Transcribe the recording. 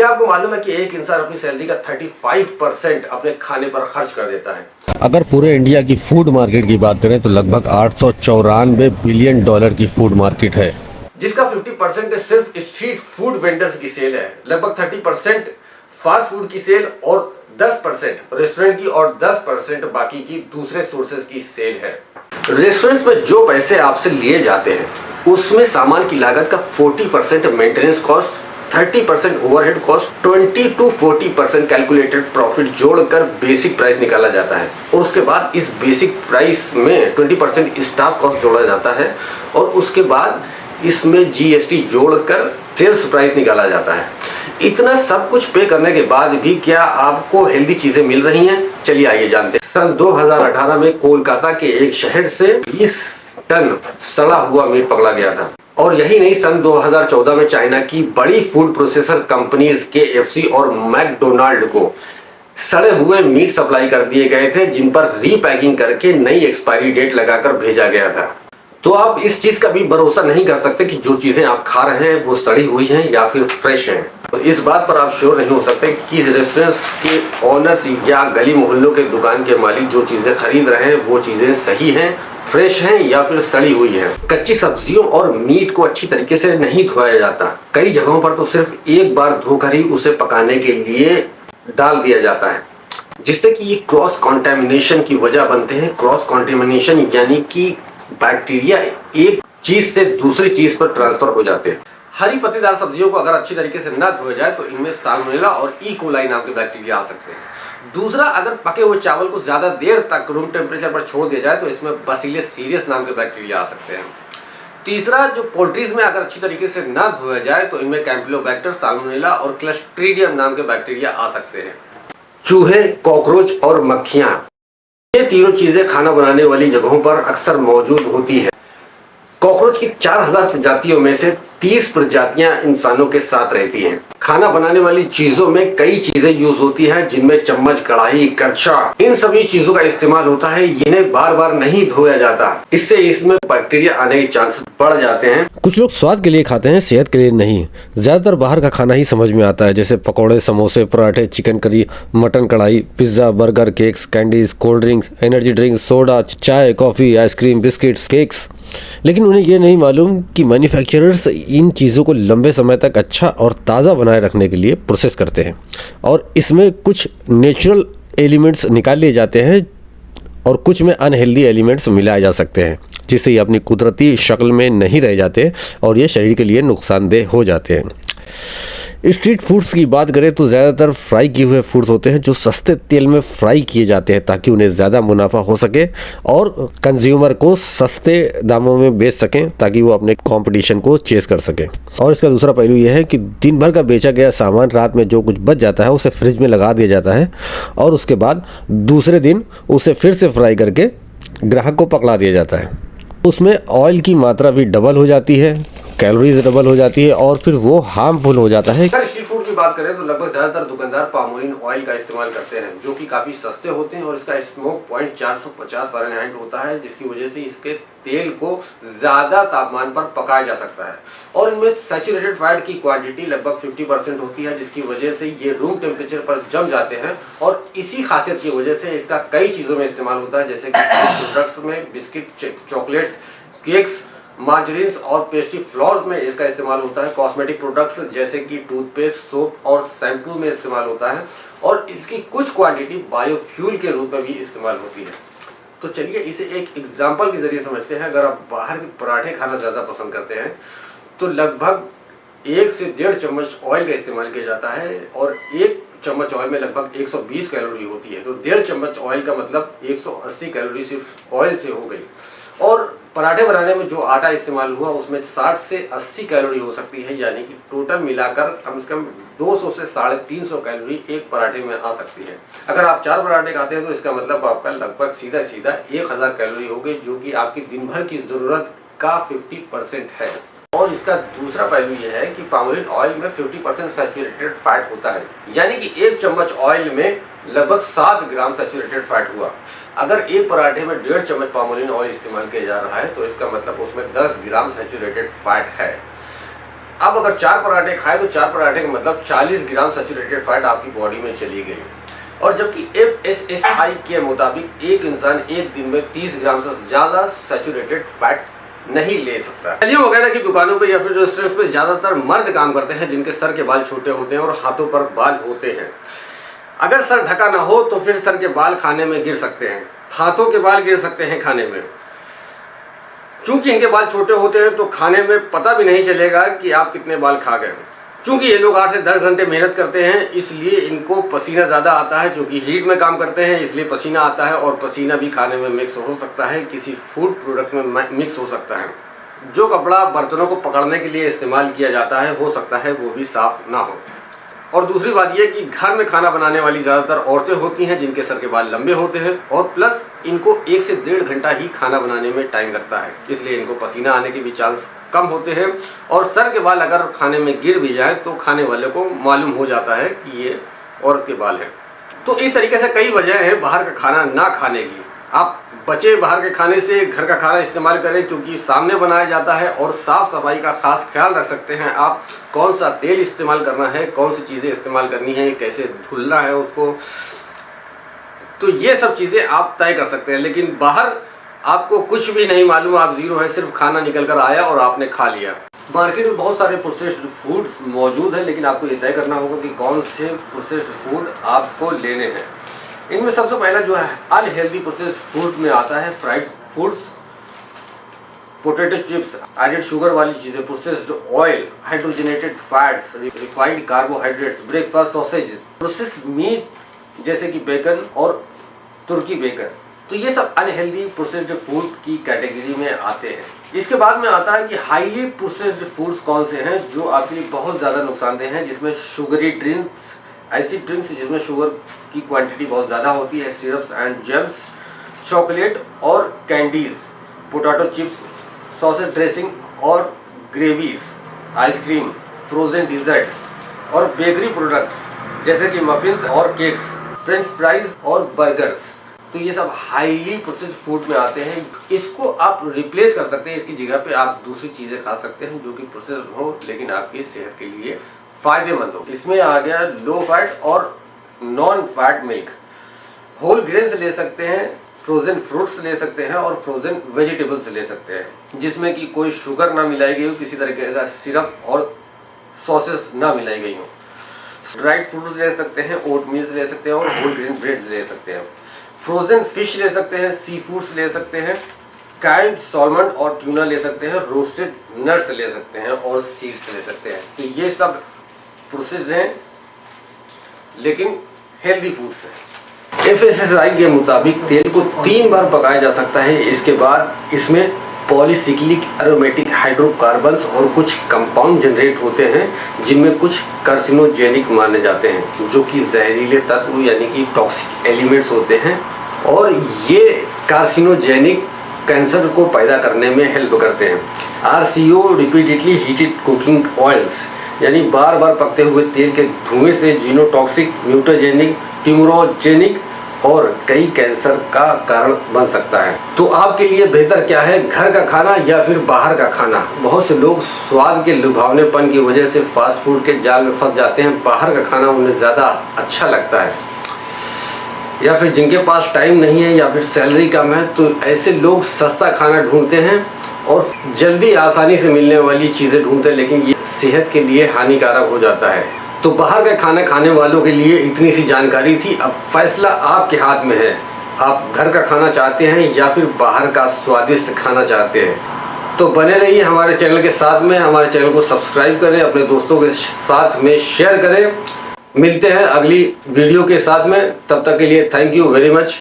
क्या आपको मालूम है कि एक इंसान अपनी सैलरी का 35% अपने खाने पर खर्च कर देता है। अगर पूरे इंडिया की फूड मार्केट की बात करें तो लगभग 894 बिलियन डॉलर की फूड मार्केट है, जिसका 50% सिर्फ स्ट्रीट फूड वेंडर्स की सेल है, लगभग 30% फास्ट फूड की सेल और 10% रेस्टोरेंट की और 10% बाकी की दूसरे सोर्सेज की सेल है। रेस्टोरेंट्स में जो पैसे आपसे लिए जाते हैं उसमें सामान की लागत का 40% maintenance cost, 30% overhead cost, 20 to 40% calculated profit जोड़कर बेसिक प्राइस निकाला जाता है और उसके बाद इस बेसिक प्राइस में 20% स्टाफ कॉस्ट जोड़ा जाता है और उसके बाद इसमें जीएसटी जोड़कर सेल्स प्राइस निकाला जाता है। इतना सब कुछ पे करने के बाद भी क्या आपको हेल्दी चीजें मिल रही हैं? चलिए आइए जानते हैं। सन 2018 में कोलकाता के एक शहर से 20 टन सड़ा हुआ मीट पकड़ा गया था और यही नहीं, सन 2014 में चाइना की बड़ी फूड प्रोसेसर कंपनीज KFC और मैकडोनाल्ड को सड़े हुए मीट सप्लाई कर दिए गए थे जिन पर रीपैकिंग करके नई एक्सपायरी डेट लगाकर भेजा गया था। तो आप इस चीज का भी भरोसा नहीं कर सकते कि जो चीजें आप खा रहे हैं वो सड़ी हुई हैं या फिर फ्रेश हैं। तो इस बात पर आप श्योर नहीं हो सकते कि रेस्टोरेंट्स के ओनर्स या गली मोहल्लों के दुकान के मालिक जो चीजें खरीद रहे हैं वो चीजें सही हैं, फ्रेश हैं या फिर सड़ी हुई हैं। कच्ची सब्जियों और मीट को अच्छी तरीके से नहीं धोया जाता। कई जगहों पर तो सिर्फ एक बार धोकर ही उसे पकाने के लिए डाल दिया जाता है, जिससे कि ये क्रॉस कॉन्टेमिनेशन की वजह बनते हैं। क्रॉस कॉन्टेमिनेशन यानी कि बैक्टीरिया एक चीज से दूसरी चीज पर ट्रांसफर हो जाते हैं। हरी पत्तेदार सब्जियों को अगर अच्छी तरीके से न धोया जाए तो इनमें साल्मोनेला और ई कोलाई नाम के बैक्टीरिया आ सकते हैं। दूसरा, अगर पके हुए चावल को ज्यादा देर तक रूम टेम्परेचर पर छोड़ दिया जाए तो इसमें बसीलियस सीरियस नाम के बैक्टीरिया आ सकते हैं। तीसरा, जो पोल्ट्रीज में अगर अच्छी तरीके से न धोया जाए तो इनमें कैम्पिलोबैक्टर, साल्मोनेला और क्लस्ट्रीडियम नाम के बैक्टीरिया आ सकते हैं। चूहे, कॉकरोच और मक्खियां, ये तीनों चीजें खाना बनाने वाली जगहों पर अक्सर मौजूद होती है। कॉकरोच की 4000 प्रजातियों में से 30 प्रजातियां इंसानों के साथ रहती हैं। खाना बनाने वाली चीजों में कई चीजें यूज होती हैं जिनमें चम्मच, कढ़ाई, कड़छा, इन सभी चीजों का इस्तेमाल होता है। इन्हें बार बार नहीं धोया जाता, इससे इसमें बैक्टीरिया आने के चांसेस बढ़ जाते हैं। कुछ लोग स्वाद के लिए खाते हैं, सेहत के लिए नहीं। ज़्यादातर बाहर का खाना ही समझ में आता है, जैसे पकौड़े, समोसे, पराठे, चिकन करी, मटन कढ़ाई, pizza, burger, cakes, candies, cold drinks, energy drinks, soda, चाय, कॉफ़ी, आइसक्रीम, बिस्किट्स, केक्स। लेकिन उन्हें ये नहीं मालूम कि मैन्युफैक्चरर्स इन चीज़ों को लंबे समय तक अच्छा और ताज़ा बनाए रखने के लिए प्रोसेस करते हैं और इसमें कुछ नेचुरल एलिमेंट्स निकाल लिए जाते हैं और कुछ में अनहेल्दी एलिमेंट्स मिलाए जा सकते हैं, जिससे ये अपनी कुदरती शक्ल में नहीं रह जाते और ये शरीर के लिए नुकसानदेह हो जाते हैं। स्ट्रीट फूड्स की बात करें तो ज़्यादातर फ्राई किए हुए फूड्स होते हैं जो सस्ते तेल में फ्राई किए जाते हैं ताकि उन्हें ज़्यादा मुनाफा हो सके और कंज्यूमर को सस्ते दामों में बेच सकें ताकि वो अपने कंपटीशन को चेस कर सकें। और इसका दूसरा पहलू यह है कि दिन भर का बेचा गया सामान रात में जो कुछ बच जाता है उसे फ्रिज में लगा दिया जाता है और उसके बाद दूसरे दिन उसे फिर से फ्राई करके ग्राहक को पकड़ा दिया जाता है। उसमें ऑयल की मात्रा भी डबल हो जाती है, कैलोरीज डबल हो जाती है और फिर वो हार्मफुल हो जाता है। अगर स्ट्रीट फूड की बात करें तो लगभग ज्यादातर दुकानदार पामोलिन ऑयल का इस्तेमाल करते हैं जो कि काफी सस्ते होते हैं और इसका स्मोक पॉइंट 450 फ़ारेनहाइट होता है, जिसकी वजह से इसके तेल को ज्यादा तापमान पर पकाया जा सकता है और इनमें सैचुरेटेड फैट की क्वांटिटी लगभग 50% होती है, जिसकी वजह से ये रूम टेम्परेचर पर जम जाते हैं और इसी खासियत की वजह से इसका कई चीजों में इस्तेमाल होता है, जैसे कि प्रोडक्ट्स में बिस्किट, चॉकलेट्स, केक्स, मार्जरीन्स और पेस्ट्री फ्लोर्स में इसका इस्तेमाल होता है। कॉस्मेटिक प्रोडक्ट्स जैसे कि टूथपेस्ट, सोप और शैम्पू में इस्तेमाल होता है और इसकी कुछ क्वांटिटी बायोफ्यूल के रूप में भी इस्तेमाल होती है। तो चलिए इसे एक एग्जांपल के जरिए समझते हैं। अगर आप बाहर के पराठे खाना ज़्यादा पसंद करते हैं तो लगभग 1 से 1.5 चम्मच ऑयल का इस्तेमाल किया जाता है और 1 चम्मच ऑयल में लगभग 120 कैलोरी होती है। तो 1.5 चम्मच ऑयल का मतलब 180 कैलोरी सिर्फ ऑयल से हो गई। और पराठे बनाने में जो आटा इस्तेमाल हुआ उसमें 60 से 80 कैलोरी हो सकती है, यानी कि टोटल मिलाकर कम से कम 200 से 350 कैलोरी एक पराठे में आ सकती है। अगर आप 4 पराठे खाते हैं तो इसका मतलब आपका लगभग सीधा 1000 कैलोरी हो गई, जो कि आपकी दिन भर की ज़रूरत का 50% है। और इसका दूसरा पहलू यह है कि पामोलिन ऑयल में 50% सैचुरेटेड फैट होता है, यानी कि 1 चम्मच ऑयल में लगभग 7 ग्राम सैचुरेटेड फैट हुआ। अगर एक पराठे में 1.5 चम्मच पामोलिन ऑयल इस्तेमाल किया जा रहा है तो इसका मतलब उसमें 10 ग्राम सैचुरेटेड फैट है। अब अगर 4 पराठे खाए तो 4 पराठे का मतलब 40 ग्राम सैचुरेटेड फैट आपकी बॉडी में चली गई। और जबकि FSSAI के मुताबिक एक इंसान एक दिन में 30 ग्राम से ज़्यादा सैचुरेटेड फैट नहीं ले सकता। गलियों वगैरह की दुकानों पे या फिर रेस्टोरेंट्स पे ज़्यादातर मर्द काम करते हैं जिनके सर के बाल छोटे होते हैं और हाथों पर बाल होते हैं। अगर सर ढका ना हो तो फिर सर के बाल खाने में गिर सकते हैं, हाथों के बाल गिर सकते हैं खाने में। चूंकि इनके बाल छोटे होते हैं तो खाने में पता भी नहीं चलेगा कि आप कितने बाल खा गए। चूंकि ये लोग 8 से 10 घंटे मेहनत करते हैं इसलिए इनको पसीना ज़्यादा आता है। चूंकि हीट में काम करते हैं इसलिए पसीना आता है, और पसीना भी खाने में मिक्स हो सकता है, किसी फूड प्रोडक्ट में मिक्स हो सकता है। जो कपड़ा बर्तनों को पकड़ने के लिए इस्तेमाल किया जाता है हो सकता है वो भी साफ़ ना हो। और दूसरी बात यह कि घर में खाना बनाने वाली ज़्यादातर औरतें होती हैं जिनके सर के बाल लंबे होते हैं, और प्लस इनको 1 से 1.5 घंटा ही खाना बनाने में टाइम लगता है, इसलिए इनको पसीना आने के भी चांस कम होते हैं। और सर के बाल अगर खाने में गिर भी जाए तो खाने वाले को मालूम हो जाता है कि ये औरत के बाल हैं। तो इस तरीके से कई वजह हैं बाहर का खाना ना खाने की। आप बचे बाहर के खाने से, घर का खाना इस्तेमाल करें क्योंकि सामने बनाया जाता है, और साफ़ सफाई का खास ख्याल रख सकते हैं आप। कौन सा तेल इस्तेमाल करना है, कौन सी चीज़ें इस्तेमाल करनी है, कैसे धुलना है उसको, तो ये सब चीज़ें आप तय कर सकते हैं। लेकिन बाहर आपको कुछ भी नहीं मालूम, आप ज़ीरो है, सिर्फ खाना निकल कर आया और आपने खा लिया। मार्केट में बहुत सारे प्रोसेस्ड फूड्स मौजूद हैं, लेकिन आपको ये तय करना होगा कि कौन से प्रोसेस्ड फूड आपको लेने हैं। इनमें सबसे पहला जो है अनहेल्दी प्रोसेस्ड फूड में आता है fried foods, potato chips, added sugar वाली चीज़ें, processed oil, hydrogenated fats, refined carbohydrates, breakfast sausage, processed meat जैसे कि बेकन और तुर्की बेकन। तो ये सब अनहेल्दी प्रोसेस्ड फूड की कैटेगरी में आते हैं। इसके बाद में आता है कि हाईली प्रोसेस्ड फूड्स कौन से हैं जो आपके लिए बहुत ज़्यादा नुकसानदेह हैं, जिसमें शुगरी ड्रिंक्स, ऐसी ड्रिंक्स जिसमें शुगर की क्वांटिटी बहुत ज़्यादा होती है, सिरप्स एंड जेम्स, चॉकलेट और candies, potato chips, sausage dressing और ग्रेवीज, आइसक्रीम, फ्रोज़न डिज़र्ट और बेकरी प्रोडक्ट्स जैसे कि मफिन्स और केक्स, फ्रेंच फ्राइज और बर्गर्स। तो ये सब हाईली प्रोसेस्ड फूड में आते हैं। इसको आप रिप्लेस कर सकते हैं, इसकी जगह पे आप दूसरी चीज़ें खा सकते हैं जो कि प्रोसेस्ड हो लेकिन आपकी सेहत के लिए फ़ायदेमंद हो। इसमें आ गया लो फैट और non fat milk, whole grains ले सकते हैं, फ्रोज़न फ्रूट्स ले सकते हैं और फ्रोज़न वेजिटेबल्स ले सकते हैं जिसमें कि कोई शुगर ना मिलाई गई हो, किसी तरीके का सिरप और सॉसेस ना मिलाई गई हो। ड्राइड फ्रूट्स ले सकते हैं, ओट मील्स ले सकते हैं और होल ग्रेन ब्रेड ले सकते हैं। फ्रोज़न फिश ले सकते हैं, सी फूड्स ले सकते हैं, कैंड सॉल्मन और ट्यूना ले सकते हैं, रोस्टेड नट्स ले सकते हैं और सीड्स ले सकते हैं। तो ये सब प्रोसेस हैं लेकिन हेल्दी फूड्स हैं। FSSAI के मुताबिक तेल को 3 बार पकाया जा सकता है। इसके बाद इसमें पॉलीसिक्लिक एरोमेटिक हाइड्रोकार्बन्स और कुछ कंपाउंड जनरेट होते हैं जिनमें कुछ कार्सिनोजेनिक माने जाते हैं जो कि जहरीले तत्व यानी कि टॉक्सिक एलिमेंट्स होते हैं, और ये कार्सिनोजेनिक कैंसर को पैदा करने में हेल्प करते हैं। RCO repeatedly heated cooking oils यानी बार बार पकते हुए तेल के धुएं से जीनोटॉक्सिक, म्यूटाजेनिक, ट्यूमरोजेनिक और कई कैंसर का कारण बन सकता है। तो आपके लिए बेहतर क्या है, घर का खाना या फिर बाहर का खाना? बहुत से लोग स्वाद के लुभावनेपन की वजह से फास्ट फूड के जाल में फंस जाते हैं। बाहर का खाना उन्हें ज़्यादा अच्छा लगता है, या फिर जिनके पास टाइम नहीं है या फिर सैलरी कम है तो ऐसे लोग सस्ता खाना ढूंढते हैं और जल्दी आसानी से मिलने वाली चीज़ें ढूंढते हैं, लेकिन ये सेहत के लिए हानिकारक हो जाता है। तो बाहर का खाना खाने वालों के लिए इतनी सी जानकारी थी। अब फैसला आपके हाथ में है, आप घर का खाना चाहते हैं या फिर बाहर का स्वादिष्ट खाना चाहते हैं। तो बने रहिए हमारे चैनल के साथ में, हमारे चैनल को सब्सक्राइब करें, अपने दोस्तों के साथ में शेयर करें। मिलते हैं अगली वीडियो के साथ में, तब तक के लिए थैंक यू वेरी मच।